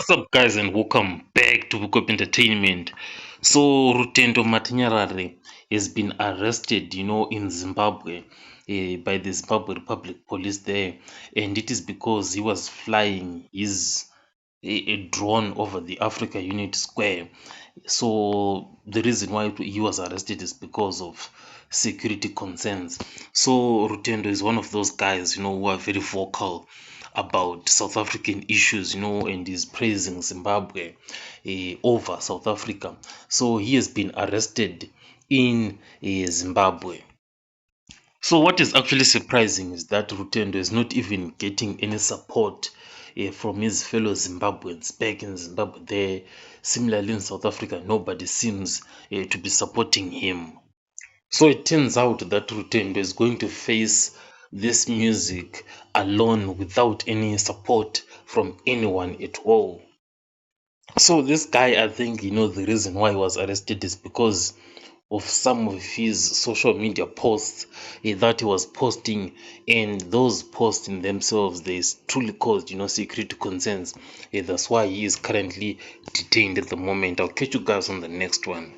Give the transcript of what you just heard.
What's up, guys, and welcome back to Bookop Entertainment. So, Rutendo Matinyarare has been arrested, in Zimbabwe by the Zimbabwe Republic Police there, and it is because he was flying his a drone over the Africa Unity Square. So, the reason why he was arrested is because of security concerns. So, Rutendo is one of those guys, who are very vocal about South African issues, and is praising Zimbabwe over South Africa. So he has been arrested in Zimbabwe. So what is actually surprising is that Rutendo is not even getting any support from his fellow Zimbabweans back in Zimbabwe. There, similarly in South Africa, nobody seems to be supporting him. So it turns out that Rutendo is going to face this music alone without any support from anyone at all. So this guy, I think, the reason why he was arrested is because of some of his social media posts that he was posting, and those posts in themselves they truly caused security concerns. That's why he is currently detained at the moment. I'll catch you guys on the next one.